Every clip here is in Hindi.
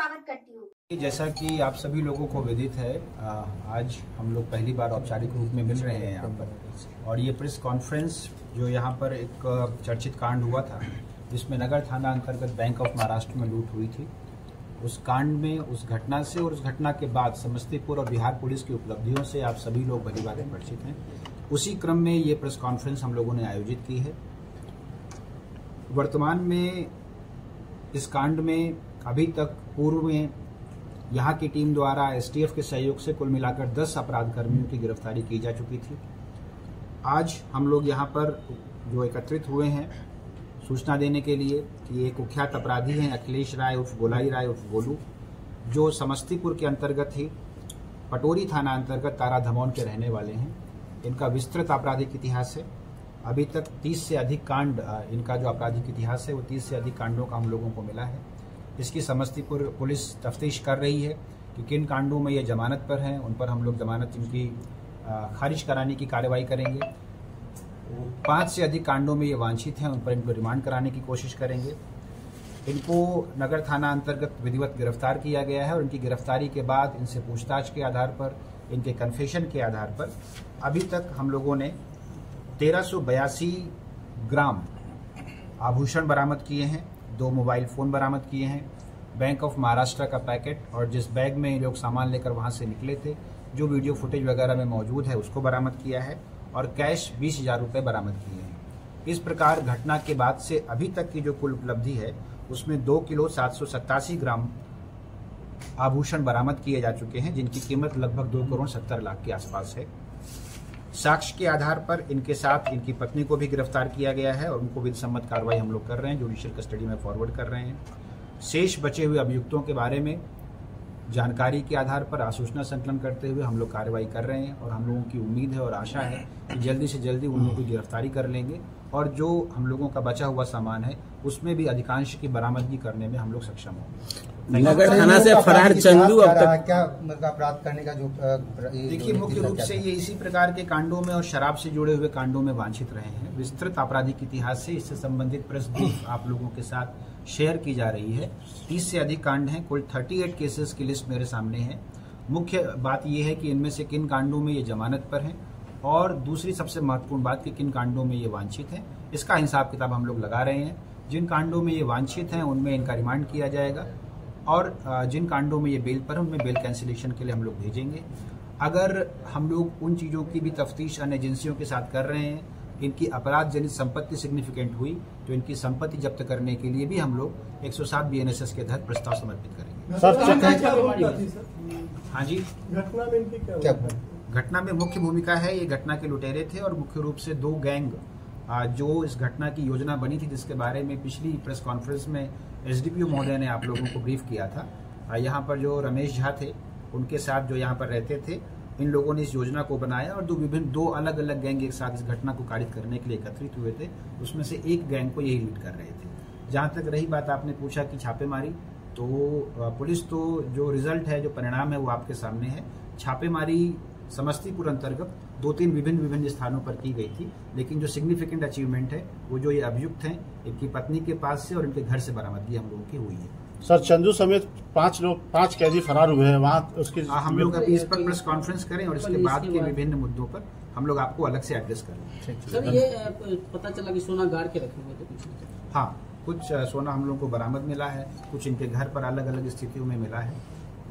स्वागत करती हूँ। जैसा कि आप सभी लोगों को विदित है, आज हम लोग पहली बार औपचारिक रूप में मिल रहे हैं यहाँ पर, और ये प्रेस कॉन्फ्रेंस जो यहाँ पर एक चर्चित कांड हुआ था जिसमें नगर थाना अंतर्गत बैंक ऑफ महाराष्ट्र में लूट हुई थी, उस कांड में, उस घटना से और उस घटना के बाद समस्तीपुर और बिहार पुलिस की उपलब्धियों से आप सभी लोग भली भांति परिचित हैं। उसी क्रम में ये प्रेस कॉन्फ्रेंस हम लोगों ने आयोजित की है। वर्तमान में इस कांड में अभी तक पूर्व में यहाँ की टीम द्वारा एसटीएफ के सहयोग से कुल मिलाकर 10 अपराध कर्मियों की गिरफ्तारी की जा चुकी थी। आज हम लोग यहाँ पर जो एकत्रित हुए हैं सूचना देने के लिए कि एक कुख्यात अपराधी हैं अखिलेश राय उर्फ गोलाई राय उर्फ गोलू, जो समस्तीपुर के अंतर्गत ही पटोरी थाना अंतर्गत तारा धमौन के रहने वाले हैं। इनका विस्तृत आपराधिक इतिहास है। अभी तक 30 से अधिक कांड, इनका जो आपराधिक इतिहास है वो 30 से अधिक कांडों का हम लोगों को मिला है। इसकी समस्तीपुर पुलिस तफ्तीश कर रही है कि किन कांडों में ये जमानत पर हैं, उन पर हम लोग जमानत इनकी खारिज कराने की कार्रवाई करेंगे। 5 से अधिक कांडों में ये वांछित हैं, उन पर इनको रिमांड कराने की कोशिश करेंगे। इनको नगर थाना अंतर्गत विधिवत गिरफ्तार किया गया है और इनकी गिरफ्तारी के बाद इनसे पूछताछ के आधार पर, इनके कन्फेशन के आधार पर अभी तक हम लोगों ने 1382 ग्राम आभूषण बरामद किए हैं, 2 मोबाइल फोन बरामद किए हैं, बैंक ऑफ महाराष्ट्र का पैकेट और जिस बैग में लोग सामान लेकर वहां से निकले थे, जो वीडियो फुटेज वगैरह में मौजूद है, उसको बरामद किया है और कैश 20,000 रुपये बरामद किए हैं। इस प्रकार घटना के बाद से अभी तक की जो कुल उपलब्धि है उसमें 2 किलो 787 ग्राम आभूषण बरामद किए जा चुके हैं, जिनकी कीमत लगभग 2 करोड़ 70 लाख के आसपास है। साक्ष्य के आधार पर इनके साथ इनकी पत्नी को भी गिरफ्तार किया गया है और उनको विधि सम्मत कार्रवाई हम लोग कर रहे हैं, जुडिशियल कस्टडी में फॉरवर्ड कर रहे हैं। शेष बचे हुए अभियुक्तों के बारे में जानकारी के आधार पर आसूचना संकलन करते हुए हम लोग कार्रवाई कर रहे हैं और हम लोगों की उम्मीद है और आशा है कि जल्दी से जल्दी उन लोगों की गिरफ्तारी कर लेंगे और जो हम लोगों का बचा हुआ सामान है उसमें भी अधिकांश की बरामदगी करने में हम लोग सक्षम होंगे। नगर थाना से फरार चंदू अब तक क्या मतलब अपराध करने का जो देखिए, मुख्य रूप से ये इसी प्रकार के कांडों में और शराब से जुड़े हुए कांडों में वांछित रहे हैं। विस्तृत आपराधिक इतिहास से इससे संबंधित प्रेस ब्रीफ आप लोगों के साथ शेयर की जा रही है। 30 से अधिक कांड हैं, कुल 38 केसेस की लिस्ट मेरे सामने है। मुख्य बात यह है कि इनमें से किन कांडों में ये जमानत पर हैं और दूसरी सबसे महत्वपूर्ण बात कि किन कांडों में ये वांछित हैं। इसका हिसाब किताब हम लोग लगा रहे हैं। जिन कांडों में ये वांछित हैं उनमें इनका रिमांड किया जाएगा और जिन कांडों में ये बेल पर है उनमें बेल कैंसिलेशन के लिए हम लोग भेजेंगे। अगर हम लोग उन चीज़ों की भी तफ्तीश अन्य एजेंसियों के साथ कर रहे हैं, इनकी अपराध जनित संपत्ति सिग्निफिकेंट हुई तो इनकी संपत्ति जब्त करने के लिए भी हम लोग 107 BNSS के तहत प्रस्ताव समर्पित करेंगे। हाँ जी, घटना में मुख्य भूमिका है, ये घटना के लुटेरे थे और मुख्य रूप से 2 गैंग जो इस घटना की योजना बनी थी, जिसके बारे में पिछली प्रेस कॉन्फ्रेंस में एसडीपीओ महोदय ने आप लोगों को ब्रीफ किया था। यहाँ पर जो रमेश झा थे उनके साथ जो यहाँ पर रहते थे, इन लोगों ने इस योजना को बनाया और 2 अलग अलग गैंग एक साथ इस घटना को कारित करने के लिए एकत्रित हुए थे। उसमें से एक गैंग को यही लीड कर रहे थे। जहाँ तक रही बात, आपने पूछा कि छापेमारी, तो पुलिस तो जो रिजल्ट है, जो परिणाम है वो आपके सामने है। छापेमारी समस्तीपुर अंतर्गत 2-3 विभिन्न स्थानों पर की गई थी, लेकिन जो सिग्निफिकेंट अचीवमेंट है वो जो ये अभियुक्त हैं, इनकी पत्नी के पास से और इनके घर से बरामदगी हम लोगों की हुई है। सर, चंदू समेत 5 कैदी फरार हुए हैं वहाँ, उसके हम लोग अभी इस पर प्रेस कॉन्फ्रेंस करें और इसके बाद के विभिन्न मुद्दों पर हम लोग आपको अलग से एड्रेस करें। सर, ये पता चला कि सोना गाड़ के रखे हुए थे कुछ? हाँ, कुछ सोना हम लोगों को बरामद मिला है, कुछ इनके घर पर अलग अलग स्थितियों में मिला है,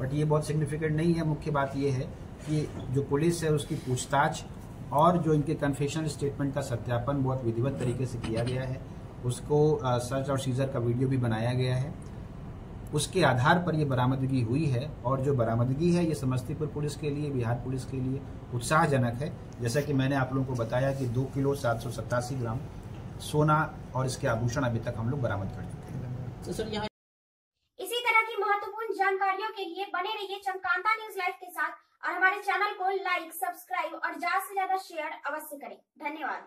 बट ये बहुत सिग्निफिकेंट नहीं है। मुख्य बात ये है कि जो पुलिस है उसकी पूछताछ और जो इनके कन्फेशनल स्टेटमेंट का सत्यापन बहुत विधिवत तरीके से किया गया है। उसको सर्च और सीजर का वीडियो भी बनाया गया है। उसके आधार पर ये बरामदगी हुई है और जो बरामदगी है ये समस्तीपुर पुलिस के लिए, बिहार पुलिस के लिए उत्साहजनक है। जैसा कि मैंने आप लोगों को बताया कि 2 किलो 787 ग्राम सोना और इसके आभूषण अभी तक हम लोग बरामद कर चुके हैं। इसी तरह की महत्वपूर्ण जानकारियों के लिए बने रहिए चमकांता न्यूज लाइव के साथ और हमारे चैनल को लाइक, सब्सक्राइब और ज्यादा से ज्यादा शेयर अवश्य करें। धन्यवाद।